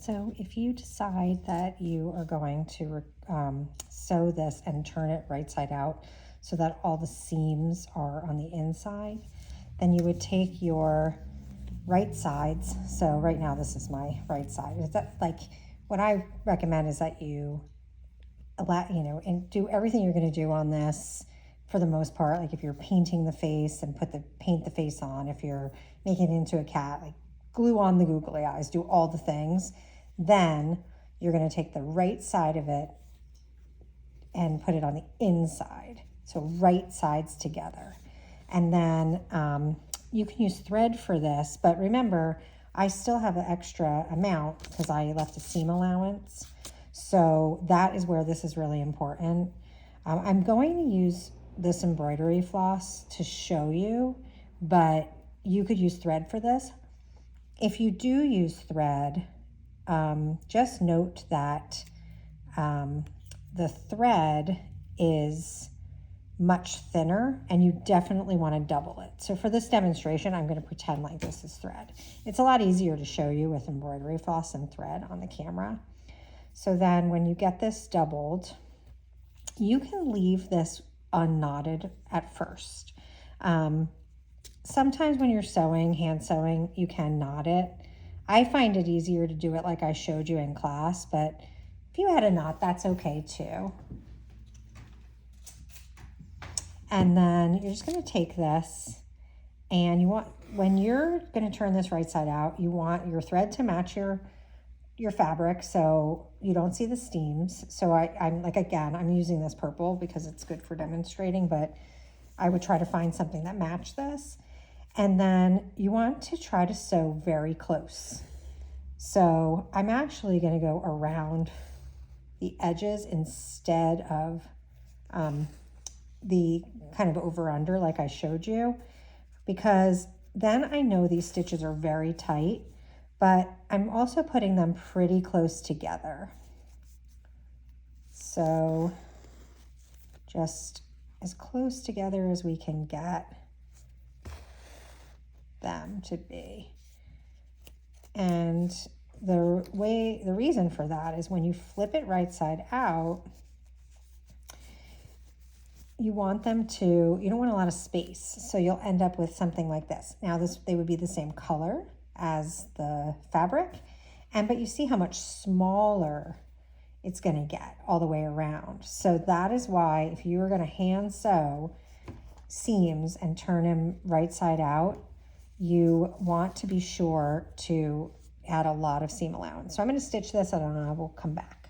So if you decide that you are going to sew this and turn it right side out so that all the seams are on the inside, then you would take your right sides. So right now this is my right side. Is that like what I recommend is that you allow, and do everything you're going to do on this for the most part. Like if you're painting the face and paint the face on, if you're making it into a cat, like glue on the googly eyes, do all the things. Then you're going to take the right side of it and put it on the inside. So right sides together. And then you can use thread for this, but remember, I still have an extra amount because I left a seam allowance. So that is where this is really important. I'm going to use this embroidery floss to show you, but you could use thread for this. If you do use thread, just note that the thread is much thinner and you definitely want to double it. So for this demonstration, I'm going to pretend like this is thread. It's a lot easier to show you with embroidery floss and thread on the camera. So then when you get this doubled, you can leave this unknotted at first. Sometimes when you're sewing, hand sewing, you can knot it. I find it easier to do it like I showed you in class, but if you had a knot, that's okay too. And then you're just going to take this and when you're going to turn this right side out, you want your thread to match your fabric so you don't see the steams. So I'm like, again, I'm using this purple because it's good for demonstrating, but I would try to find something that matched this. And then you want to try to sew very close. So I'm actually going to go around the edges instead of the kind of over under like I showed you, because then I know these stitches are very tight, but I'm also putting them pretty close together. So just as close together as we can get them to be. And the reason for that is when you flip it right side out, you want them to, you don't want a lot of space. So you'll end up with something like this. Now they would be the same color as the fabric, but you see how much smaller it's going to get all the way around. So that is why if you were going to hand sew seams and turn them right side out, you want to be sure to add a lot of seam allowance. So I'm going to stitch this and I will come back.